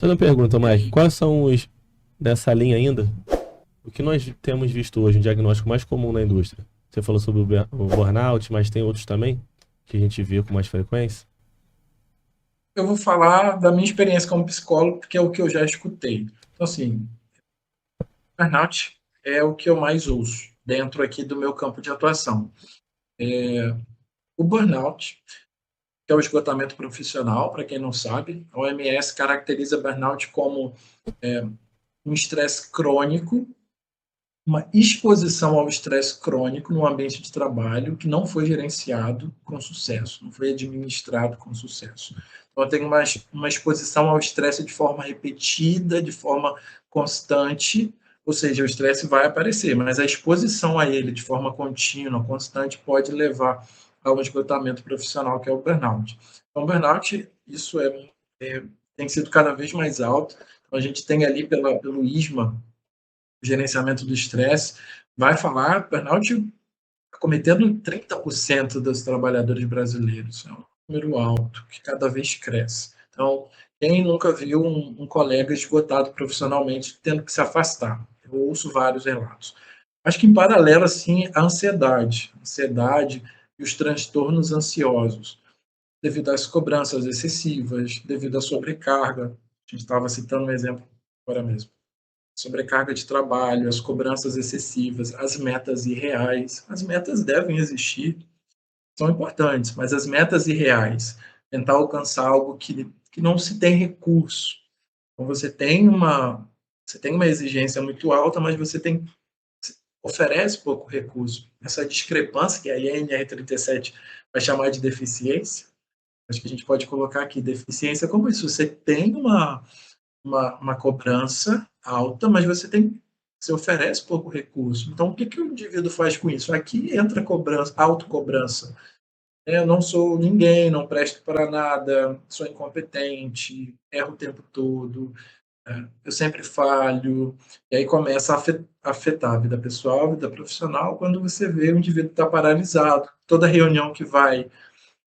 Só uma pergunta, Mike, quais são os dessa linha ainda? O que nós temos visto hoje, um diagnóstico mais comum na indústria? Você falou sobre o burnout, mas tem outros também que a gente vê com mais frequência? Eu vou falar da minha experiência como psicólogo, porque é o que eu já escutei. Então, assim, burnout é o que eu mais ouço dentro aqui do meu campo de atuação. O burnout, que é o esgotamento profissional, para quem não sabe, a OMS caracteriza burnout como um estresse crônico, uma exposição ao estresse crônico no ambiente de trabalho que não foi gerenciado com sucesso, não foi administrado com sucesso. Então, tem uma exposição ao estresse de forma repetida, de forma constante, ou seja, o estresse vai aparecer, mas a exposição a ele de forma contínua, constante, pode levar a um esgotamento profissional, que é o burnout. Então, burnout, isso tem sido cada vez mais alto. Então, a gente tem ali pelo ISMA, gerenciamento do estresse, vai falar, burnout cometendo 30% dos trabalhadores brasileiros. É um número alto, que cada vez cresce. Então, quem nunca viu um colega esgotado profissionalmente tendo que se afastar? Eu ouço vários relatos. Acho que, em paralelo, assim, a ansiedade e os transtornos ansiosos, devido às cobranças excessivas, devido à sobrecarga. A gente estava citando um exemplo agora mesmo, sobrecarga de trabalho, as cobranças excessivas, as metas irreais. As metas devem existir, são importantes, mas as metas irreais, tentar alcançar algo que não se tem recurso. Então, você tem uma exigência muito alta, mas oferece pouco recurso. Essa discrepância, que a INR 37 vai chamar de deficiência, acho que a gente pode colocar aqui, deficiência como isso. Você tem uma cobrança alta, mas você oferece pouco recurso. Então, o que, que o indivíduo faz com isso? Aqui entra cobrança, autocobrança. Eu não sou ninguém, não presto para nada, sou incompetente, erro o tempo todo, eu sempre falho. E aí começa a afetar a vida pessoal, a vida profissional, quando você vê o indivíduo está paralisado. Toda reunião que vai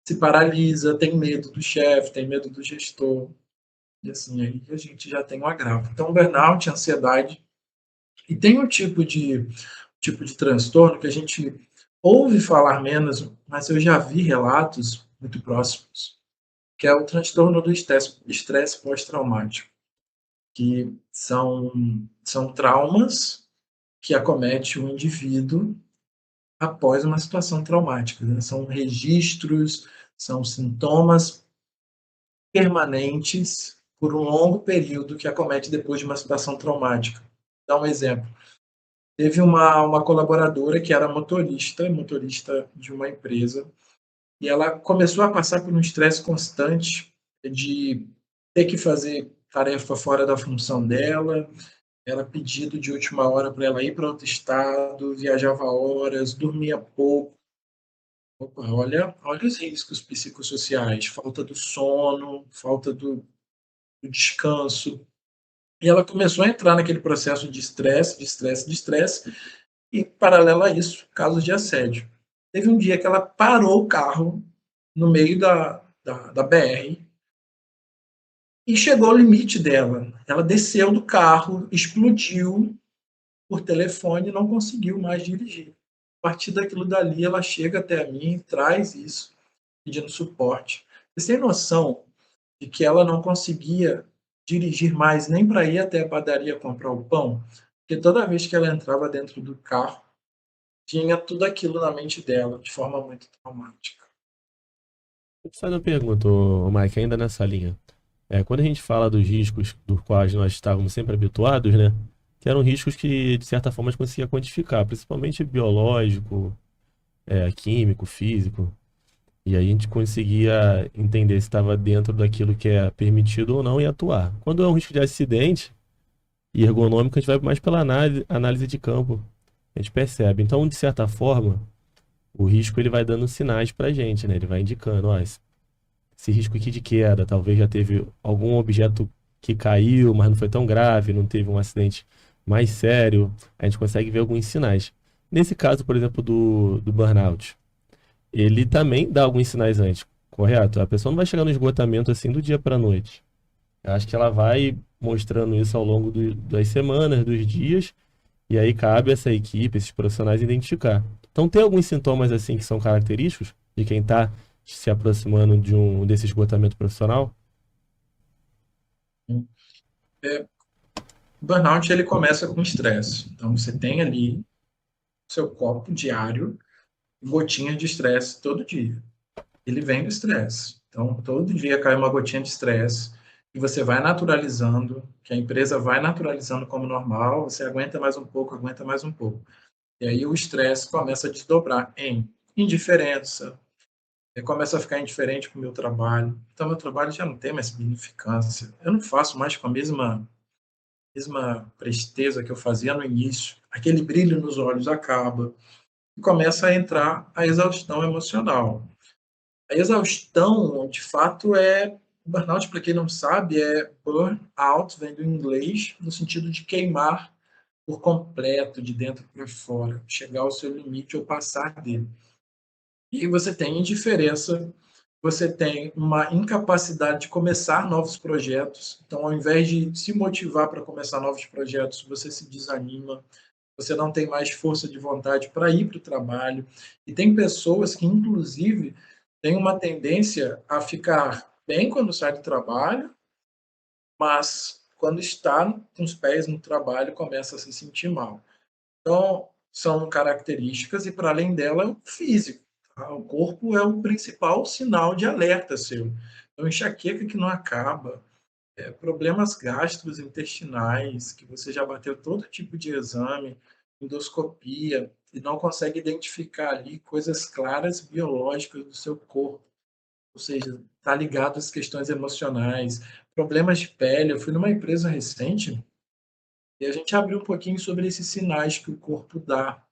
se paralisa, tem medo do chefe, tem medo do gestor. E assim, aí a gente já tem um agravo. Então, burnout, ansiedade. E tem tipo de transtorno que a gente ouve falar menos, mas eu já vi relatos muito próximos, que é o transtorno do estresse pós-traumático, que são traumas que acomete o indivíduo após uma situação traumática. Né? São registros, são sintomas permanentes por um longo período que acomete depois de uma situação traumática. Vou dar um exemplo. Teve uma colaboradora que era motorista de uma empresa, e ela começou a passar por um estresse constante de ter que fazer tarefa fora da função dela, era pedido de última hora para ela ir para outro estado, viajava horas, dormia pouco. Opa, olha os riscos psicossociais, falta do sono, falta do descanso. E ela começou a entrar naquele processo de estresse, de estresse, de estresse, e, paralelo a isso, casos de assédio. Teve um dia que ela parou o carro no meio da BR e chegou ao limite dela. Ela desceu do carro, explodiu por telefone e não conseguiu mais dirigir. A partir daquilo dali, ela chega até a mim, traz isso, pedindo suporte. Você tem noção de que ela não conseguia dirigir mais nem para ir até a padaria comprar o pão? Porque toda vez que ela entrava dentro do carro, tinha tudo aquilo na mente dela, de forma muito traumática. Só uma pergunta, Mike, ainda nessa linha. Quando a gente fala dos riscos dos quais nós estávamos sempre habituados, né? Que eram riscos que, de certa forma, a gente conseguia quantificar, principalmente biológico, químico, físico. E aí a gente conseguia entender se estava dentro daquilo que é permitido ou não e atuar. Quando é um risco de acidente e ergonômico, a gente vai mais pela análise de campo. A gente percebe. Então, de certa forma, o risco ele vai dando sinais para a gente, né? Ele vai indicando, ó, esse risco aqui de queda, talvez já teve algum objeto que caiu, mas não foi tão grave, não teve um acidente mais sério. A gente consegue ver alguns sinais. Nesse caso, por exemplo, do burnout, ele também dá alguns sinais antes, correto? A pessoa não vai chegar no esgotamento assim do dia para a noite. Eu acho que ela vai mostrando isso ao longo das semanas, dos dias, e aí cabe a essa equipe, esses profissionais identificar. Então, tem alguns sintomas assim que são característicos de quem está se aproximando desse esgotamento profissional? É, o burnout ele começa com estresse. Então você tem ali seu copo diário, gotinha de estresse todo dia. Ele vem do estresse. Então todo dia cai uma gotinha de estresse e você vai naturalizando, que a empresa vai naturalizando como normal, você aguenta mais um pouco, aguenta mais um pouco. E aí o estresse começa a desdobrar em indiferença, começa a ficar indiferente com o meu trabalho. Então meu trabalho já não tem mais significância. Eu não faço mais com a mesma presteza que eu fazia no início, aquele brilho nos olhos acaba e começa a entrar a exaustão emocional. A exaustão, de fato, burnout, para quem não sabe, é burn out, vem do inglês, no sentido de queimar por completo, de dentro para fora, chegar ao seu limite ou passar dele. E você tem indiferença, você tem uma incapacidade de começar novos projetos. Então, ao invés de se motivar para começar novos projetos, você se desanima, você não tem mais força de vontade para ir para o trabalho. E tem pessoas que, inclusive, têm uma tendência a ficar bem quando sai do trabalho, mas quando está com os pés no trabalho, começa a se sentir mal. Então, são características, e para além dela, o físico. Tá? O corpo é o principal sinal de alerta seu. Então, enxaqueca que não acaba, problemas gastrointestinais, que você já bateu todo tipo de exame, endoscopia, e não consegue identificar ali coisas claras biológicas do seu corpo. Ou seja, está ligado às questões emocionais, problemas de pele. Eu fui numa empresa recente e a gente abriu um pouquinho sobre esses sinais que o corpo dá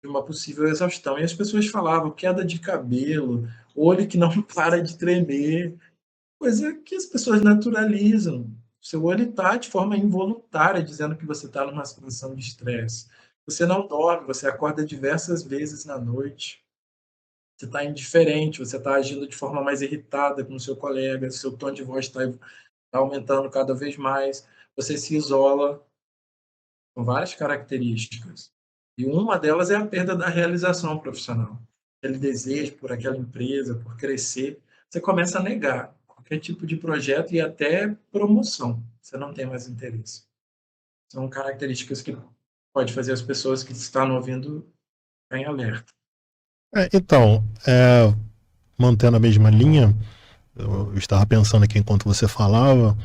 de uma possível exaustão. E as pessoas falavam queda de cabelo, olho que não para de tremer, coisa que as pessoas naturalizam. Seu olho está de forma involuntária dizendo que você está numa situação de estresse. Você não dorme, você acorda diversas vezes na noite. Você está indiferente, você está agindo de forma mais irritada com o seu colega, seu tom de voz está aumentando cada vez mais. Você se isola, com várias características. E uma delas é a perda da realização profissional. Aquele desejo por aquela empresa, por crescer, você começa a negar qualquer tipo de projeto e até promoção. Você não tem mais interesse. São características que pode fazer as pessoas que estão ouvindo ficar em alerta. Então, mantendo a mesma linha, eu estava pensando aqui enquanto você falava,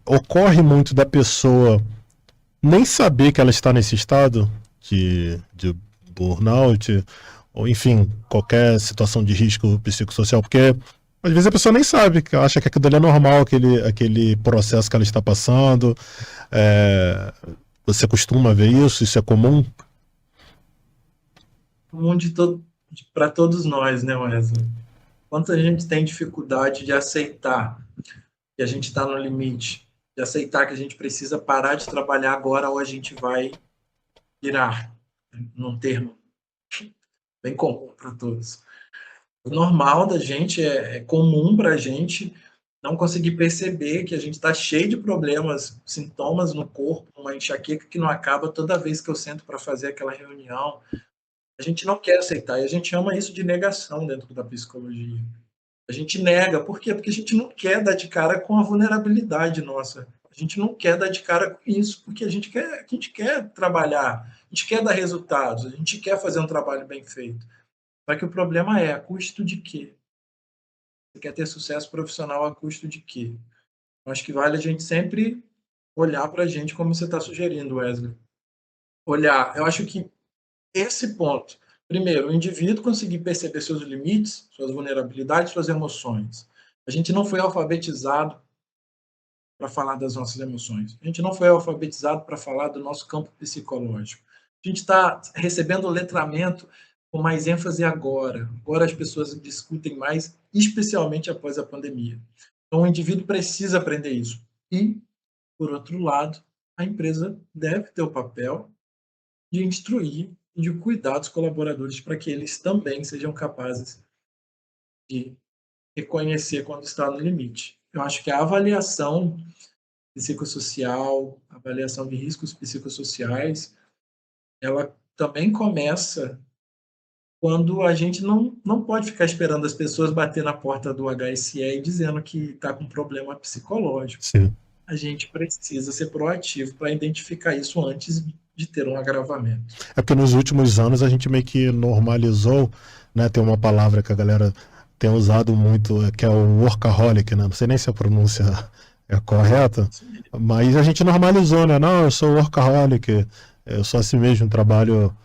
ocorre muito da pessoa nem saber que ela está nesse estado de burnout, ou enfim, qualquer situação de risco psicossocial, porque às vezes a pessoa nem sabe, que acha que aquilo ali é normal, aquele processo que ela está passando. Você costuma ver isso? Isso é comum? Comum para todos nós, né, Wesley? Quanto a gente tem dificuldade de aceitar que a gente está no limite, de aceitar que a gente precisa parar de trabalhar agora ou a gente vai virar, num termo bem comum para todos. O normal da gente é comum para a gente não conseguir perceber que a gente está cheio de problemas, sintomas no corpo, uma enxaqueca que não acaba toda vez que eu sento para fazer aquela reunião. A gente não quer aceitar, e a gente chama isso de negação dentro da psicologia. A gente nega, por quê? Porque a gente não quer dar de cara com a vulnerabilidade nossa. A gente não quer dar de cara com isso, porque a gente quer trabalhar, a gente quer dar resultados, a gente quer fazer um trabalho bem feito. Só que o problema é, a custo de quê? Você quer ter sucesso profissional a custo de quê? Eu acho que vale a gente sempre olhar para a gente como você está sugerindo, Wesley. Olhar. Eu acho que esse ponto, primeiro, o indivíduo conseguir perceber seus limites, suas vulnerabilidades, suas emoções. A gente não foi alfabetizado para falar das nossas emoções. A gente não foi alfabetizado para falar do nosso campo psicológico. A gente está recebendo letramento com mais ênfase agora. Agora as pessoas discutem mais, especialmente após a pandemia. Então o indivíduo precisa aprender isso. E, por outro lado, a empresa deve ter o papel de instruir e de cuidar dos colaboradores para que eles também sejam capazes de reconhecer quando está no limite. Eu acho que a avaliação psicossocial, a avaliação de riscos psicossociais, ela também começa quando a gente não pode ficar esperando as pessoas bater na porta do HSE e dizendo que está com problema psicológico. Sim. A gente precisa ser proativo para identificar isso antes de ter um agravamento. É porque nos últimos anos a gente meio que normalizou, né? Tem uma palavra que a galera tem usado muito, que é o workaholic, né? Não sei nem se a pronúncia é correta, mas a gente normalizou, né? Não, eu sou workaholic, eu sou assim mesmo, trabalho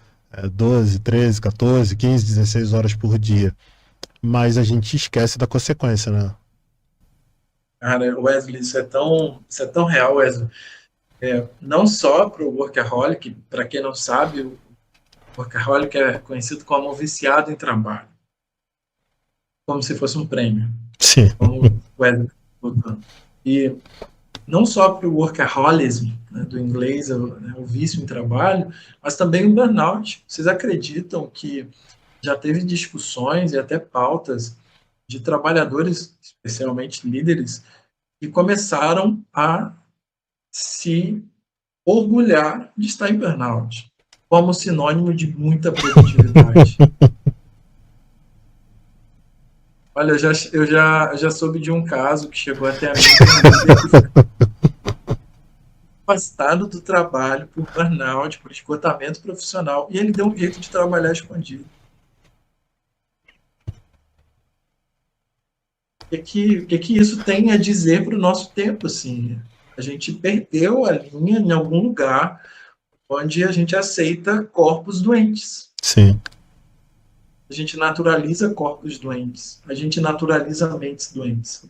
12, 13, 14, 15, 16 horas por dia. Mas a gente esquece da consequência, né? Cara, Wesley, isso é tão real, Wesley. Não só para o workaholic, para quem não sabe, o workaholic é conhecido como viciado em trabalho, como se fosse um prêmio, Sim. como o Wesley botando. E não só para o workaholism, né, do inglês, o vício em trabalho, mas também o burnout. Vocês acreditam que já teve discussões e até pautas de trabalhadores, especialmente líderes, que começaram a se orgulhar de estar em burnout, como sinônimo de muita produtividade. Olha, eu já soube de um caso que chegou até a mim, afastado do trabalho por burnout, por esgotamento profissional, e ele deu um jeito de trabalhar escondido. O que isso tem a dizer para o nosso tempo, assim? A gente perdeu a linha em algum lugar onde a gente aceita corpos doentes. Sim. A gente naturaliza corpos doentes. A gente naturaliza mentes doentes.